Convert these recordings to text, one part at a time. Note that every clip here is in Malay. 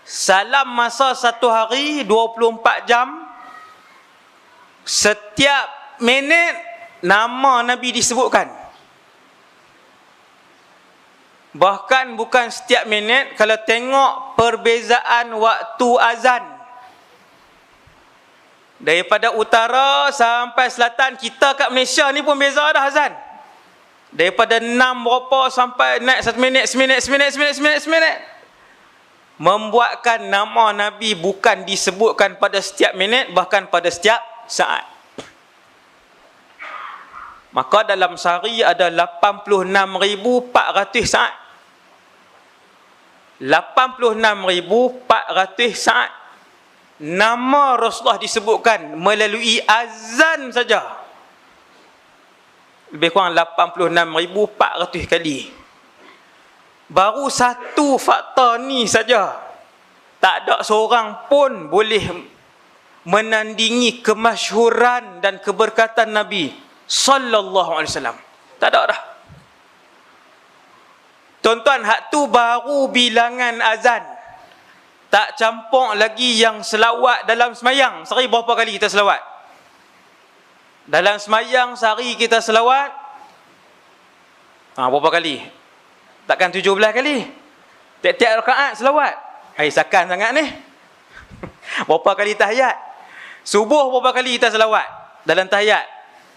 salam masa satu hari 24 jam, setiap minit nama Nabi disebutkan. Bahkan bukan setiap minit, kalau tengok perbezaan waktu azan daripada utara sampai selatan, kita kat Malaysia ni pun beza dah azan. Daripada 6 berapa sampai naik 1 minit, seminit. Membuatkan nama Nabi bukan disebutkan pada setiap minit, bahkan pada setiap saat. Maka dalam sehari ada 86,400 saat. 86,400 saat nama Rasulullah disebutkan melalui azan saja. Lebih kurang 86,400 kali. Baru satu fakta ni saja, tak ada seorang pun boleh menandingi kemasyhuran dan keberkatan Nabi sallallahu alaihi wasallam. Tak ada dah. Tuan-tuan, hak tu baru bilangan azan. Tak campur lagi yang selawat dalam semayang. Sehari berapa kali kita selawat? Dalam semayang sehari kita selawat berapa kali? Takkan 17 kali? Tiap-tiap rakaat selawat. Sakan sangat ni. Berapa kali tahiyat? Subuh berapa kali kita selawat dalam tahiyat?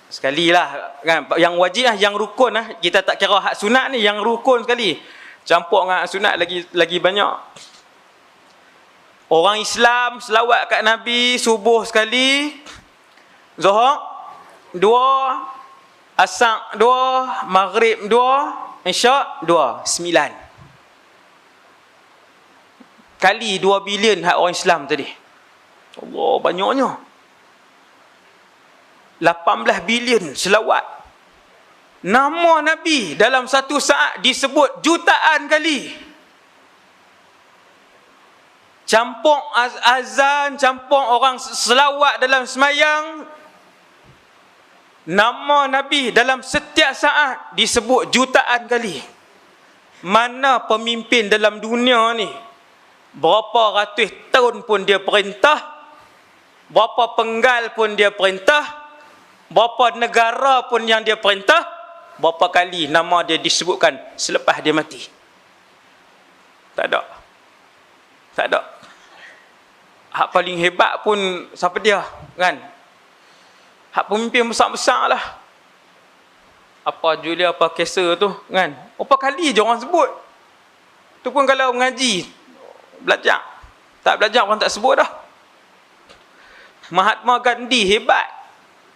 Sekali lah kan. Yang wajib lah, yang rukun lah. Kita tak kira hak sunat ni, yang rukun sekali. Campur dengan hak sunat lagi banyak. Orang Islam selawat kat Nabi subuh sekali, Zuhur 2, Asar 2, Maghrib 2, Isyak 2, 9 kali 2 bilion hak orang Islam tadi. Allah, banyaknya. 18 bilion selawat. Nama Nabi dalam satu saat disebut jutaan kali. Campur azan, campur orang selawat dalam semayang. Nama Nabi dalam setiap saat disebut jutaan kali. Mana pemimpin dalam dunia ni, berapa ratus tahun pun dia perintah, berapa penggal pun dia perintah, berapa negara pun yang dia perintah, berapa kali nama dia disebutkan selepas dia mati? Tak ada. Tak ada. Hak paling hebat pun siapa dia? Kan? Hak pemimpin besar-besar lah. Apa Julia, apa Caesar tu, kan? Berapa kali je orang sebut? Tu pun kalau mengaji, belajar. Tak belajar orang tak sebut dah. Mahatma Gandhi hebat.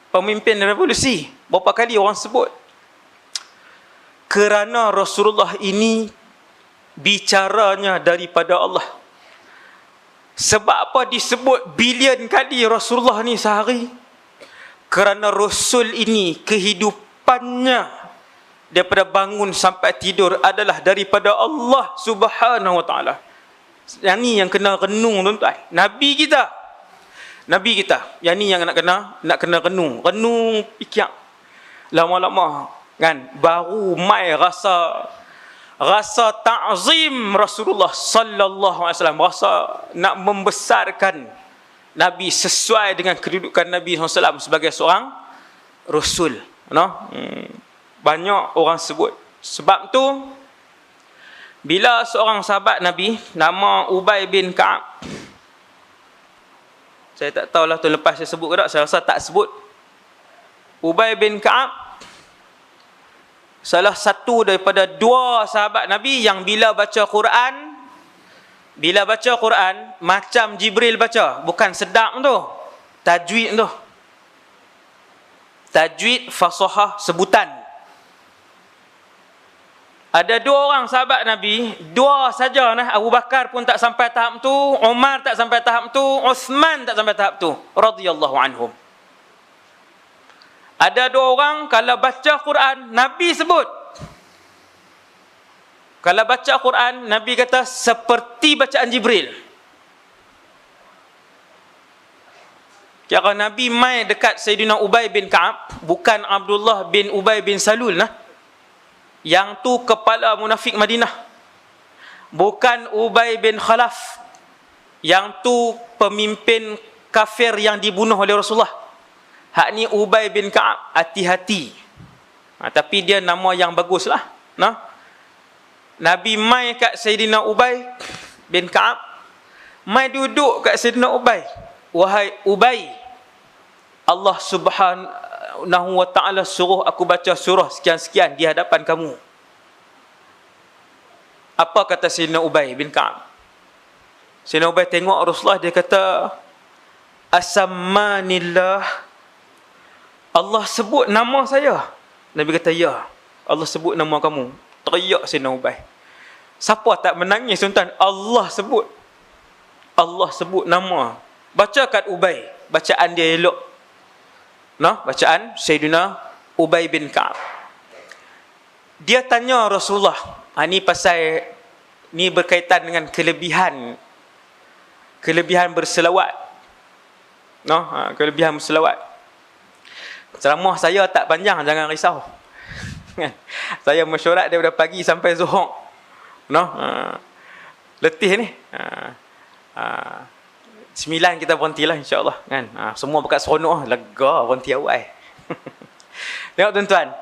Pemimpin revolusi. Berapa kali orang sebut? Kerana Rasulullah ini bicaranya daripada Allah. Sebab apa disebut bilion kali Rasulullah ni sehari? Kerana Rasul ini kehidupannya daripada bangun sampai tidur adalah daripada Allah Subhanahu wa taala. Yang ni yang kena renung, tuan-tuan. Nabi kita. Yang ni yang nak kena renung fikir. Lama-lama kan baru mai rasa ta'zim Rasulullah sallallahu alaihi wasallam, rasa nak membesarkan Nabi sesuai dengan kedudukan Nabi SAW sebagai seorang Rasul. Banyak orang sebut. Sebab tu bila seorang sahabat Nabi nama Ubay bin Ka'ab, saya tak tahulah tu lepas saya sebut ke tak, saya rasa tak sebut. Ubay bin Ka'ab salah satu daripada 2 sahabat Nabi yang bila baca Quran macam Jibril baca, bukan sedap tu, tajwid tu. Tajwid, fasahah, sebutan. Ada 2 orang sahabat Nabi, 2 saja nah. Abu Bakar pun tak sampai tahap tu, Umar tak sampai tahap tu, Uthman tak sampai tahap tu, radhiyallahu anhum. Ada 2 orang kalau baca Quran Nabi sebut. Kalau baca Quran Nabi kata seperti bacaan Jibril. Kira Nabi mai dekat Sayyidina Ubay bin Ka'ab, bukan Abdullah bin Ubay bin Salul nah. Yang tu kepala munafik Madinah. Bukan Ubay bin Khalaf. Yang tu pemimpin kafir yang dibunuh oleh Rasulullah. Hak ni Ubay bin Ka'ab, hati-hati. Tapi dia nama yang bagus lah. Nabi mai kat Sayyidina Ubay bin Ka'ab. Mai duduk kat Sayyidina Ubay. Wahai Ubay, Allah Subhanahu wa ta'ala suruh aku baca surah sekian-sekian di hadapan kamu. Apa kata Sayyidina Ubay bin Ka'ab? Sayyidina Ubay tengok Rasulullah, dia kata, Asammanillah, Allah sebut nama saya. Nabi kata, ya, Allah sebut nama kamu. Teriak Sayyidina Ubay. Siapa tak menangis tuan-tuan? Allah sebut. Allah sebut nama. Baca kat Ubay, bacaan dia elok. Bacaan Sayyidina Ubay bin Ka'ab. Dia tanya Rasulullah, ni pasal ni berkaitan dengan kelebihan berselawat. Kelebihan berselawat. Ceramah saya tak panjang, jangan risau. Saya mesyuarat daripada pagi sampai Zuhur. Letih ni. 9 kita berhentilah insya-Allah kan. Semua berkat seronok, lega berhenti awal. Tengok tuan-tuan.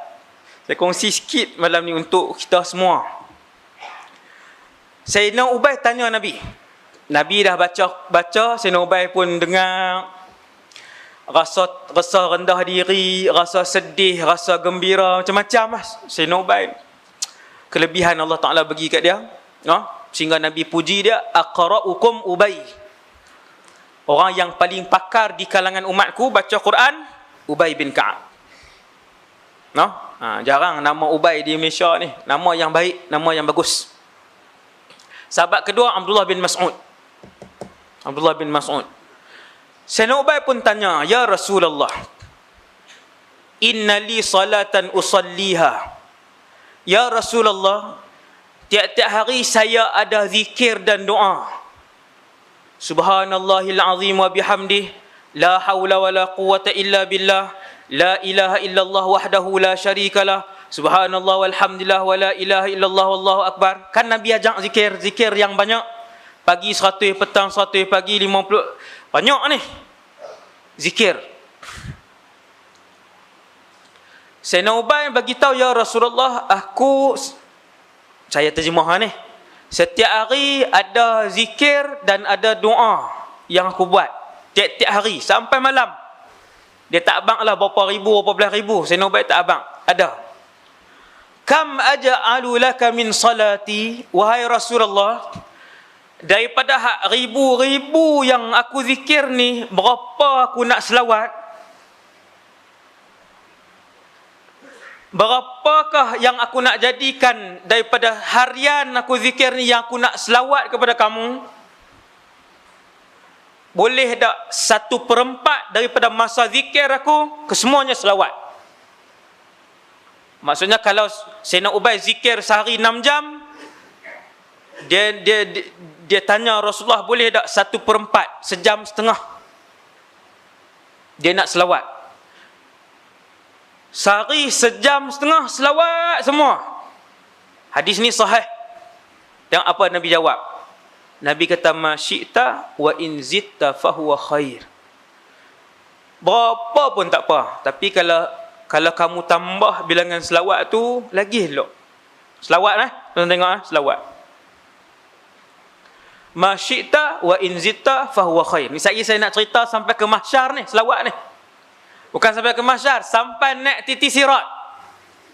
Saya kongsi sikit malam ni untuk kita semua. Sayyidina Ubay tanya Nabi. Nabi dah baca, Sayyidina Ubay pun dengar, rasa rendah diri, rasa sedih, rasa gembira, macam-macam mas. Sayyidina Ubay, kelebihan Allah Ta'ala bagi kat dia, sehingga Nabi puji dia, aqra'ukum Ubay, orang yang paling pakar di kalangan umatku baca Quran, Ubay bin Ka'ab. Jarang nama Ubay di Malaysia ni, nama yang baik, nama yang bagus. Sahabat kedua Abdullah bin Mas'ud. Sayyidina Ubay pun tanya, ya Rasulullah, inna li salatan usalliha. Ya Rasulullah, tiap-tiap hari saya ada zikir dan doa. Subhanallahil azim wa bihamdih, la hawla wa la quwwata illa billah, la ilaha illallah wahdahu la syarikalah, subhanallah walhamdulillah wa la ilaha illallah wallahu akbar. Kan Nabi ajak zikir yang banyak. Pagi 100, petang 100, pagi 50. Banyak ni zikir. Sayyidina Ubay bagi tahu, ya Rasulullah, saya terjemah ni, setiap hari ada zikir dan ada doa yang aku buat tiap-tiap hari sampai malam. Dia tak abang lah berapa ribu, berapa belas ribu. Sayyidina Ubay tak abang. Ada. Kam aja'alu laka min salati, wahai Rasulullah, daripada ribu-ribu yang aku zikir ni, berapa aku nak selawat? Berapakah yang aku nak jadikan daripada harian aku zikir ni yang aku nak selawat kepada kamu? Boleh tak 1/4 daripada masa zikir aku kesemuanya selawat? Maksudnya kalau Sayyidina Ubay zikir sehari 6 jam, dia tanya Rasulullah, boleh tak 1/4, sejam setengah dia nak selawat? Sehari sejam setengah selawat semua. Hadis ni sahih. Yang apa Nabi jawab? Nabi kata, ma syi'ta wa in zitta fahuwa khair. Berapa pun tak apa, tapi kalau kamu tambah bilangan selawat tu, lagi elok. Selawat tuan tengok selawat. Ma syi'ta wa in zitta fahuwa khair. Ni saya nak cerita sampai ke mahsyar ni, selawat ni. Bukan sampai ke mahsyar, sampai naik titi sirat.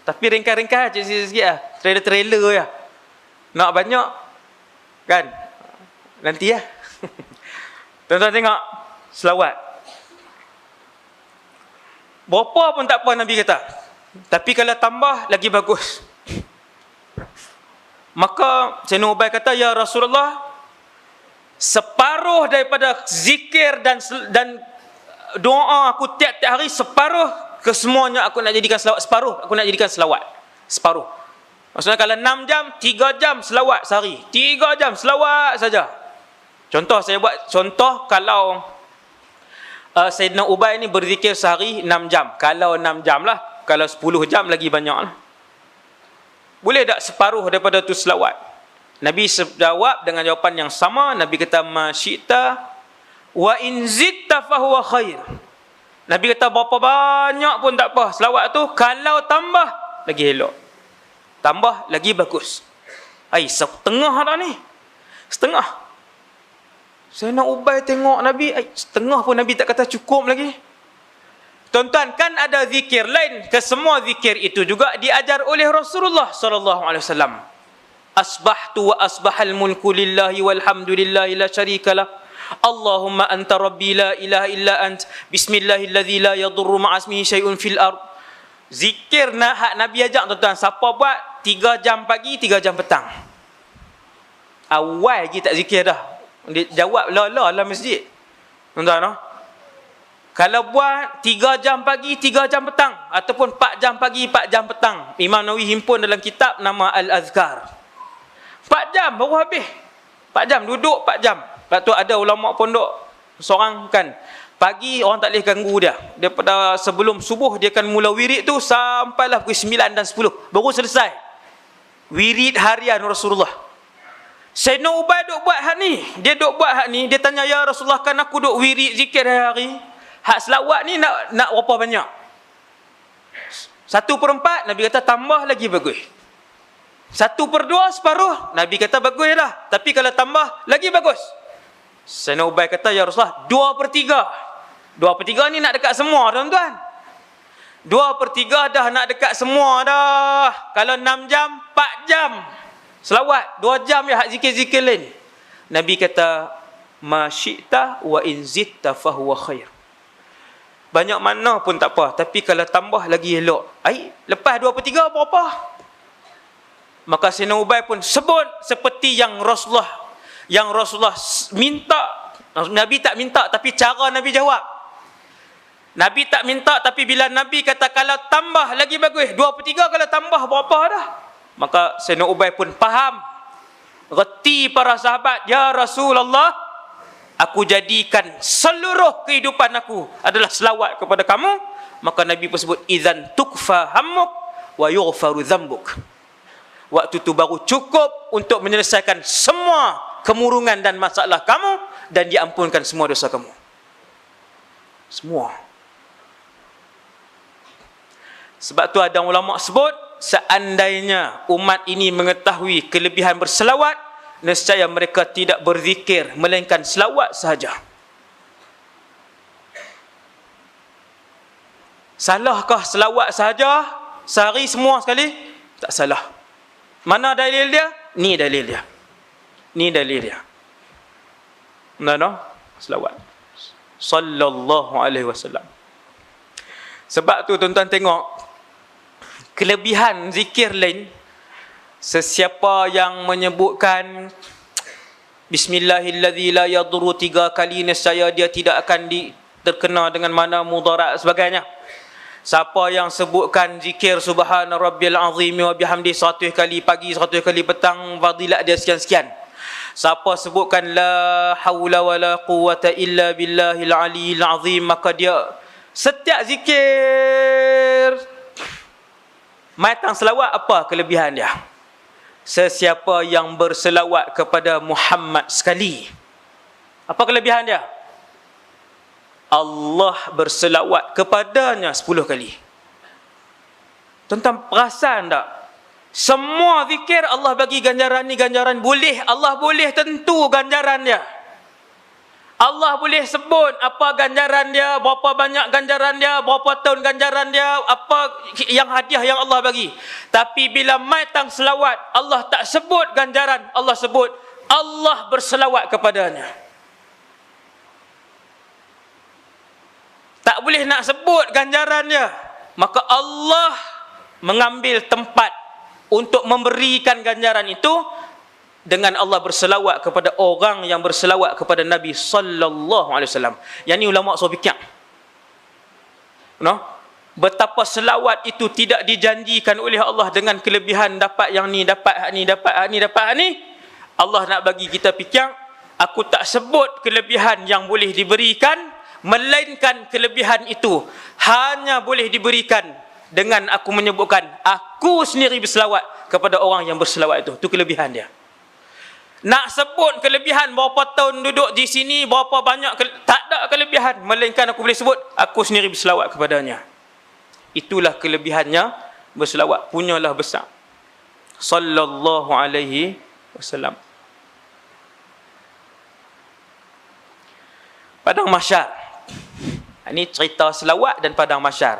Tapi ringkas-ringkas sikit-sikit lah. Trailer-trailer ya. Nak banyak kan? Nanti ya. Tuan-tuan tengok selawat. Berapa pun tak apa Nabi kata. Tapi kalau tambah lagi bagus. Maka Sayyidina Ubay kata, ya Rasulullah, separuh daripada zikir dan doa aku tiap-tiap hari, separuh kesemuanya aku nak jadikan selawat. Separuh aku nak jadikan selawat. Separuh. Maksudnya kalau 6 jam, 3 jam selawat sehari. 3 jam selawat saja. Contoh saya buat contoh, kalau Sayyidina Ubay ni berzikir sehari 6 jam. Kalau 6 jam lah, kalau 10 jam lagi banyak lah. Boleh tak separuh daripada tu selawat? Nabi jawab dengan jawapan yang sama. Nabi kata ma syi'ta wa in zitta fahuwa khair. Nabi kata berapa banyak pun tak apa selawat tu, kalau tambah lagi elok, tambah lagi bagus. Setengah dah ni, setengah. Saya nak Ubay tengok Nabi, setengah pun Nabi tak kata cukup lagi. Tuan-tuan, kan ada zikir lain. Kesemua zikir itu juga diajar oleh Rasulullah sallallahu alaihi wasallam. Asbahtu wa asbahal mulku lillahi walhamdulillahi la syarikalah. Allahumma anta rabbi la ilaha illa ant. Bismillahilladzi la yadurru ma'asmihi syai'un fil ard. Zikir hak Nabi ajak tuan-tuan. Siapa buat 3 jam pagi, 3 jam petang. Awal lagi tak zikir dah. Dia jawab la dalam masjid. Tuan-tuan, no? Kalau buat 3 jam pagi, 3 jam petang, ataupun 4 jam pagi, 4 jam petang. Imam Nawawi himpun dalam kitab nama Al-Azkar. 4 jam baru habis. 4 jam, duduk 4 jam. Lepas tu ada ulama pondok seorang kan, pagi orang tak boleh ganggu dia. Daripada sebelum subuh dia akan mula wirid tu sampailah pukul 9 dan 10. Baru selesai wirid harian Rasulullah. Sayyidina Ubay duk buat hak ni. Dia duk buat hak ni, dia tanya, ya Rasulullah, kan aku duk wirid zikir hari. Hak selawat ni nak berapa banyak? 1/4, Nabi kata tambah lagi bagus. 1/2, separuh, Nabi kata bagus dah. Tapi kalau tambah lagi bagus. Sayyidina Ubay kata, ya Rasulullah, 2/3. 2/3 ni nak dekat semua, tuan-tuan. 2/3 dah nak dekat semua dah. Kalau 6 jam, 4 jam selawat, 2 jam ya hak zikir-zikir lain. Nabi kata ma syi'ta wa in zitta fahuwa khair. Banyak mana pun tak apa, tapi kalau tambah lagi elok. Lepas 2/3 berapa? Maka Sayyidina Ubay pun sebut seperti yang Rasulullah minta. Nabi tak minta, tapi cara Nabi jawab. Nabi tak minta, tapi bila Nabi kata kalau tambah lagi bagus, 2/3 kalau tambah berapa dah? Maka Sayyidina Ubay pun faham. Reti para sahabat, ya Rasulullah, aku jadikan seluruh kehidupan aku adalah selawat kepada kamu. Maka Nabi pun sebut, idzan tukfa hammuk wa yughfaru dzambuk. Waktu itu baru cukup untuk menyelesaikan semua kemurungan dan masalah kamu, dan diampunkan semua dosa kamu. Semua. Sebab tu ada ulama sebut, seandainya umat ini mengetahui kelebihan berselawat, nescaya mereka tidak berzikir melainkan selawat sahaja. Salahkah selawat sahaja sehari semua sekali? Tak salah. Mana dalil dia? Ni dalil dia. Ni dalil dia. No? Selawat. Sallallahu alaihi wasallam. Sebab tu tuan-tuan tengok kelebihan zikir lain. Sesiapa yang menyebutkan Bismillahilladzi la yadurru 3 kali, nescaya dia tidak akan terkena dengan mana mudarat sebagainya. Siapa yang sebutkan zikir Subhana Rabbil Azim wa bihamdi 100 kali pagi, 100 kali petang, fadilat dia sekian-sekian. Siapa sebutkan la haula wala quwwata illa billahil aliyil azim, maka dia setiap zikir matang selawat, apa kelebihan dia? Sesiapa yang berselawat kepada Muhammad sekali, apa kelebihan dia? Allah berselawat kepadanya 10 kali. Tuan-tuan perasan tak? Semua zikir Allah bagi ganjaran ni, ganjaran boleh. Allah boleh tentu ganjaran dia. Allah boleh sebut apa ganjaran dia, berapa banyak ganjaran dia, berapa tahun ganjaran dia, apa yang hadiah yang Allah bagi. Tapi bila mai tang selawat, Allah tak sebut ganjaran, Allah sebut Allah berselawat kepadanya. Tak boleh nak sebut ganjaran dia. Maka Allah mengambil tempat untuk memberikan ganjaran itu dengan Allah berselawat kepada orang yang berselawat kepada Nabi sallallahu alaihi wasallam. Yang ni ulama usul fikih. No? Betapa selawat itu tidak dijanjikan oleh Allah dengan kelebihan dapat yang ni, dapat hak ni, dapat hak ni, dapat hak ni. Allah nak bagi kita fikir, aku tak sebut kelebihan yang boleh diberikan, melainkan kelebihan itu hanya boleh diberikan dengan aku menyebutkan aku sendiri berselawat kepada orang yang berselawat itu. Itu kelebihan dia. Nak sebut kelebihan berapa tahun duduk di sini, berapa banyak, tak ada kelebihan. Melainkan aku boleh sebut, aku sendiri berselawat kepadanya. Itulah kelebihannya berselawat. Punyalah besar. Sallallahu alaihi wasallam. Padang Mahsyar. Ini cerita selawat dan Padang Mahsyar.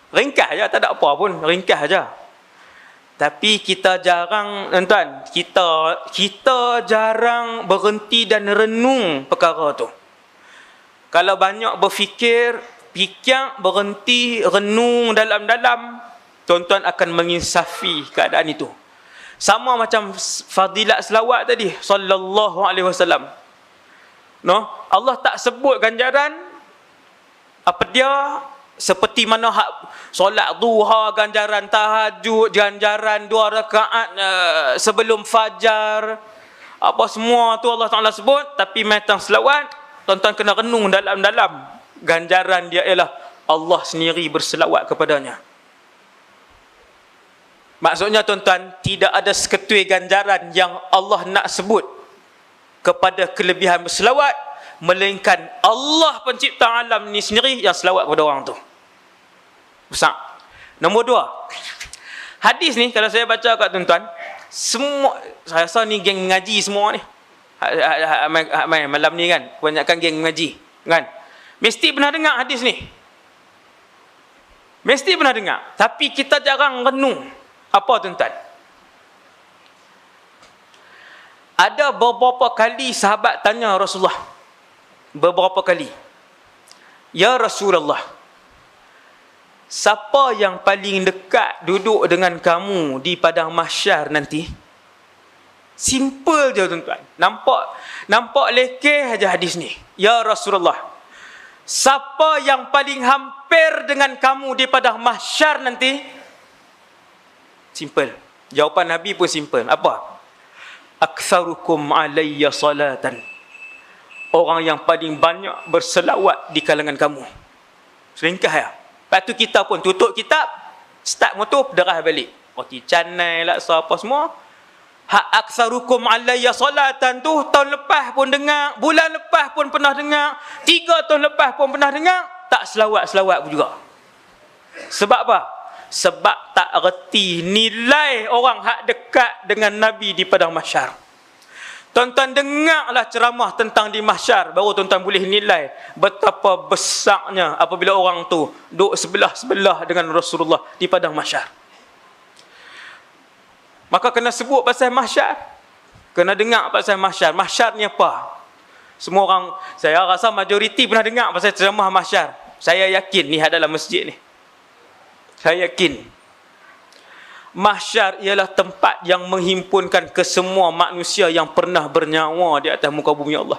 Ringkas je, tak ada apa pun. Ringkas je. Tapi kita jarang, tuan, kita jarang berhenti dan renung perkara tu. Kalau banyak berfikir, berhenti, renung dalam-dalam, tuan-tuan akan menginsafi keadaan itu. Sama macam fadilat selawat tadi, sallallahu alaihi wasallam. No, Allah tak sebut ganjaran apa dia, seperti mana hak solat duha, ganjaran tahajud, ganjaran 2 rakaat sebelum fajar, apa semua tu Allah Taala sebut. Tapi metang selawat, tuan-tuan kena renung dalam-dalam. Ganjaran dia ialah Allah sendiri berselawat kepadanya. Maksudnya tuan-tuan, tidak ada seketui ganjaran yang Allah nak sebut kepada kelebihan berselawat, melainkan Allah pencipta alam ni sendiri yang selawat kepada orang tu. Besar. Nombor 2. Hadis ni kalau saya baca kat tuan-tuan, semua, saya rasa ni geng mengaji semua ni. Malam ni kan, kebanyakan geng mengaji, kan? Mesti pernah dengar hadis ni. Mesti pernah dengar. Tapi kita jarang renung. Apa tuan-tuan? Ada beberapa kali sahabat tanya Rasulullah. Beberapa kali. Ya Rasulullah, siapa yang paling dekat duduk dengan kamu di padang mahsyar nanti? Simple je tuan-tuan. Nampak lekeh aja hadis ni. Ya Rasulullah, siapa yang paling hampir dengan kamu di padang mahsyar nanti? Simple. Jawapan Nabi pun simple. Apa? Aktsarukum alayya salatan. Orang yang paling banyak berselawat di kalangan kamu. Seringkah ya. Lepas tu kita pun tutup kitab, start motor, derah balik. Roti canai lah, apa semua. Hak aktsarukum alayya salatan tu tahun lepas pun dengar, bulan lepas pun pernah dengar, 3 tahun lepas pun pernah dengar, tak selawat-selawat pun juga. Sebab apa? Sebab tak reti nilai orang hak dekat dengan Nabi di padang mahsyar. Tuan-tuan dengarlah ceramah tentang di mahsyar, baru tuan-tuan boleh nilai betapa besarnya apabila orang tu duduk sebelah-sebelah dengan Rasulullah di padang mahsyar. Maka kena sebut pasal mahsyar, kena dengar pasal mahsyar. Mahsyar ni apa? Semua orang, saya rasa majoriti pernah dengar pasal ceramah mahsyar. Saya yakin ni dalam masjid ni. Saya yakin mahsyar ialah tempat yang menghimpunkan kesemua manusia yang pernah bernyawa di atas muka bumi Allah.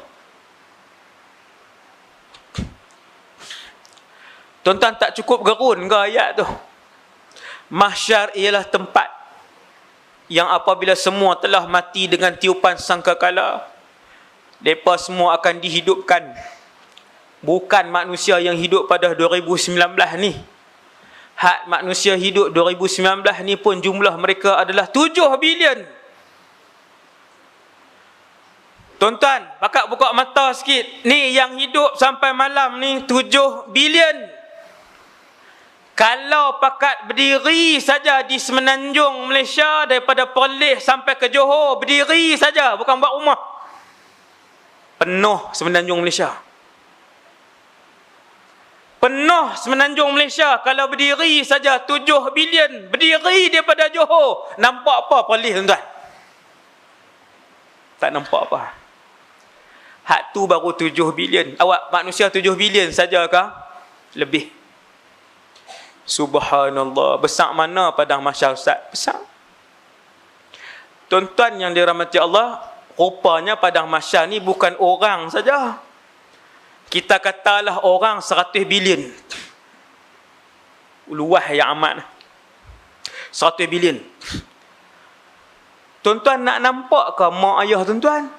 Tuan-tuan tak cukup gerun ke ayat tu? Mahsyar ialah tempat yang apabila semua telah mati dengan tiupan sangkakala, mereka semua akan dihidupkan. Bukan manusia yang hidup pada 2019 ni. Hak manusia hidup 2019 ni pun jumlah mereka adalah 7 bilion. Tuan-tuan, pakat buka mata sikit. Ni yang hidup sampai malam ni 7 bilion. Kalau pakat berdiri saja di semenanjung Malaysia, daripada Perlis sampai ke Johor, berdiri saja, bukan buat rumah, penuh semenanjung Malaysia. Penuh semenanjung Malaysia kalau berdiri saja 7 bilion. Berdiri daripada Johor. Nampak apa Perlis tuan-tuan? Tak nampak apa. Hak tu baru 7 bilion. Awak manusia 7 bilion sajakah? Lebih. Subhanallah. Besar mana padang mahsyar Ustaz? Besar. Tuan-tuan yang dirahmati Allah, rupanya padang mahsyar ni bukan orang saja. Kita katalah orang 100 bilion. Luah yang amat. 100 bilion. Tuan-tuan nak nampak ke mak ayah tuan-tuan?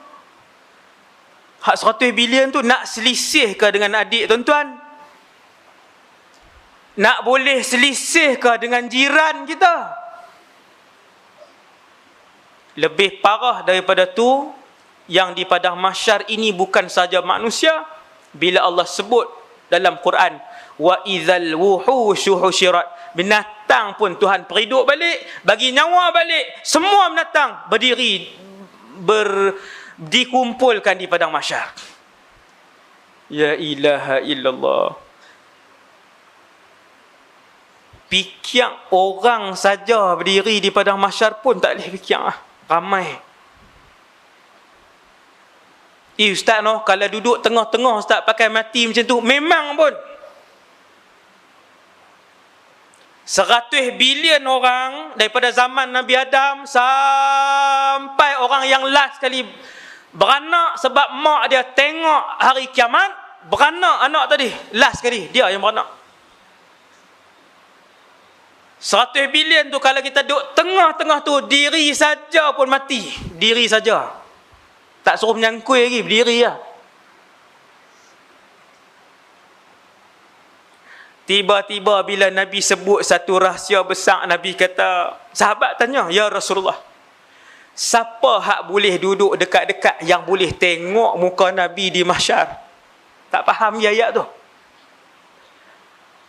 Hak 100 bilion tu nak selisih ke dengan adik tuan-tuan? Nak boleh selisih ke dengan jiran kita? Lebih parah daripada tu, yang di padang mahsyar ini bukan saja manusia, bila Allah sebut dalam Quran, wa idzal wuhushu husyirat, binatang pun Tuhan periduk balik, bagi nyawa balik, semua binatang berdiri, dikumpulkan di padang mahsyar. Ya ilaha illallah. Pikiang orang saja berdiri di padang mahsyar pun tak boleh pikiang lah. Ramai. Ustaz no, kalau duduk tengah-tengah ustaz pakai mati macam tu, memang pun 100 bilion orang daripada zaman Nabi Adam sampai orang yang last sekali beranak sebab mak dia tengok hari kiamat, beranak anak tadi, last sekali dia yang beranak. 100 bilion tu kalau kita duduk tengah-tengah tu, diri saja pun mati. Diri saja. Tak suruh menyangkui lagi, berdiri lah. Tiba-tiba bila Nabi sebut satu rahsia besar, Nabi kata, sahabat tanya, ya Rasulullah, siapa hak boleh duduk dekat-dekat yang boleh tengok muka Nabi di mahsyar? Tak faham ya ayat tu.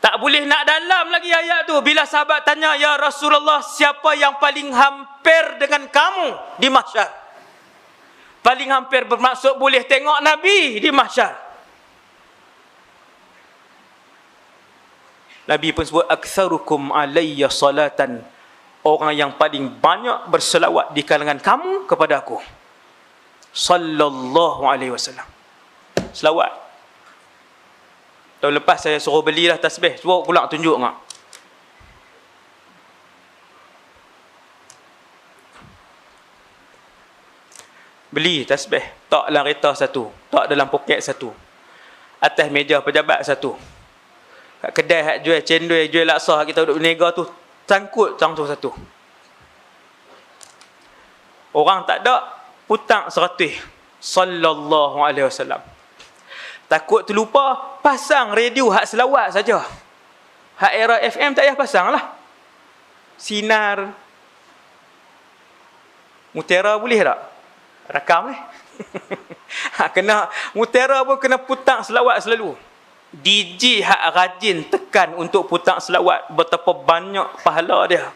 Tak boleh nak dalam lagi ayat tu. Bila sahabat tanya, ya Rasulullah, siapa yang paling hampir dengan kamu di mahsyar? Paling hampir bermaksud boleh tengok Nabi di mahsyar. Nabi pun sebut, aktsarukum alayya salatan, orang yang paling banyak berselawat di kalangan kamu kepada aku. Sallallahu alaihi wasallam. Selawat. Tahun lepas saya suruh belilah tasbih. Cuba pula tunjuk ngak. Beli tasbih. Tak dalam kereta satu. Tak dalam poket satu. Atas meja pejabat satu. Kat kedai hak jual cendol, jual laksa hak kita duduk berniaga tu, sangkut satu. Orang tak ada, putang 100. Sallallahu alaihi wasallam. Takut terlupa, pasang radio hak selawat saja. Hak era FM tak payah pasang lah. Sinar Mutiara boleh tak? Rakam ni. Kena Mutiara pun kena putang selawat selalu. DJ hak rajin tekan untuk putang selawat, betapa banyak pahala dia.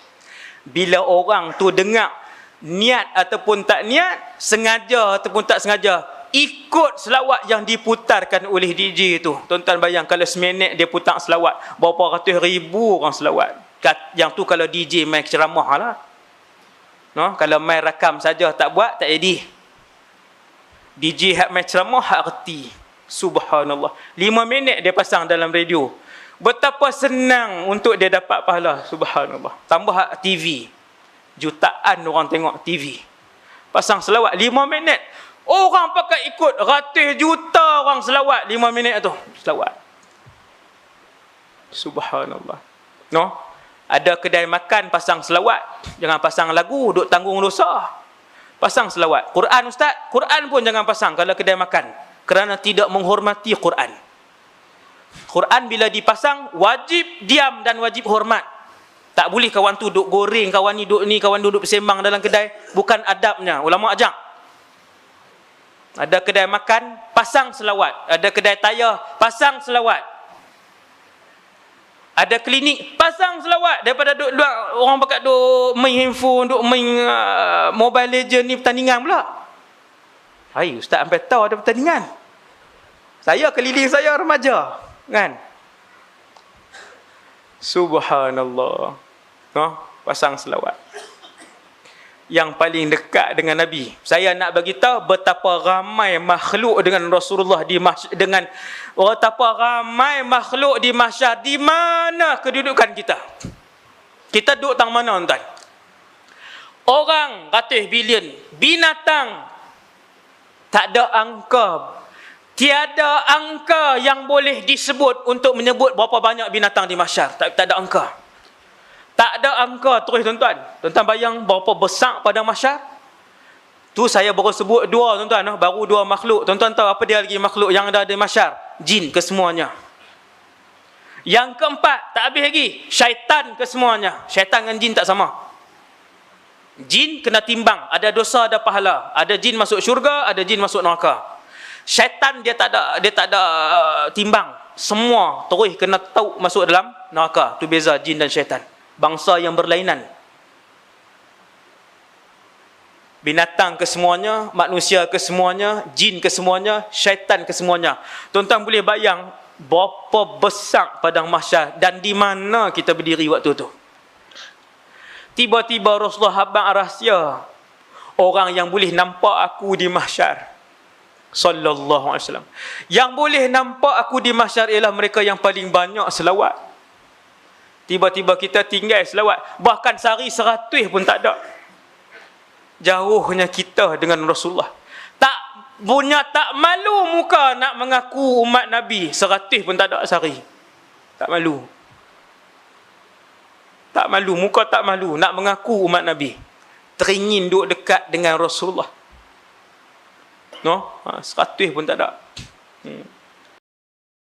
Bila orang tu dengar, niat ataupun tak niat, sengaja ataupun tak sengaja, ikut selawat yang diputarkan oleh DJ tu. Tuan-tuan bayang kalau seminit dia putang selawat, berapa ratus ribu orang selawat. Yang tu kalau DJ main ceramah lah. No? Kalau main rakam saja tak buat, tak jadi. DJ hak main ceramah hak reti. Subhanallah. 5 minit dia pasang dalam radio. Betapa senang untuk dia dapat pahala. Subhanallah. Tambah hak TV. Jutaan orang tengok TV. Pasang selawat 5 minit. Orang pakai ikut. Ratus juta orang selawat 5 minit tu. Selawat. Subhanallah. No? Ada kedai makan pasang selawat. Jangan pasang lagu, duk tanggung dosa. Pasang selawat. Quran ustaz, Quran pun jangan pasang kalau kedai makan. Kerana tidak menghormati Quran. Quran bila dipasang, wajib diam dan wajib hormat. Tak boleh kawan tu duk goreng, kawan ni duk ni, kawan duduk bersembang dalam kedai. Bukan adabnya. Ulama ajak. Ada kedai makan, pasang selawat. Ada kedai tayar, pasang selawat. Ada klinik, pasang selawat. Daripada duk orang pakai duk main handphone, duk main Mobile Legend ni pertandingan pula. Hai, ustaz sampai tahu ada pertandingan. Saya keliling saya remaja, kan? Subhanallah. No, pasang selawat. Yang paling dekat dengan Nabi. Saya nak bagi tahu betapa ramai makhluk dengan Rasulullah dengan betapa ramai makhluk di mahsyar. Di mana kedudukan kita? Kita duduk tang mana tuan? Orang ratus bilion, binatang tak ada angka. Tiada angka yang boleh disebut untuk menyebut berapa banyak binatang di mahsyar. Tak ada angka. Tak ada angka terus tuan-tuan. Tuan-tuan bayang berapa besar pada mahsyar? Tu saya baru sebut dua tuan-tuan. Baru dua makhluk. Tuan-tuan tahu apa dia lagi makhluk yang ada di mahsyar? Jin kesemuanya. Yang keempat, tak habis lagi. Syaitan kesemuanya. Syaitan dengan jin tak sama. Jin kena timbang, ada dosa ada pahala. Ada jin masuk syurga, ada jin masuk neraka. Syaitan dia tak ada timbang. Semua terus kena tahu masuk dalam neraka. Tu beza jin dan syaitan. Bangsa yang berlainan. Binatang kesemuanya, manusia kesemuanya, jin kesemuanya, syaitan kesemuanya. Tuan-tuan boleh bayang berapa besar padang mahsyar dan di mana kita berdiri waktu tu. Tiba-tiba Rasulullah habang rahsia, orang yang boleh nampak aku di mahsyar, sallallahu alaihi wasallam. Yang boleh nampak aku di mahsyar ialah mereka yang paling banyak selawat. Tiba-tiba kita tinggal selawat, bahkan sehari 100 pun tak ada. Jauhnya kita dengan Rasulullah. Tak malu muka nak mengaku umat Nabi. 100 pun tak ada sehari. Tak malu. Tak malu, muka tak malu nak mengaku umat Nabi. Teringin duduk dekat dengan Rasulullah. No? 100 pun tak ada.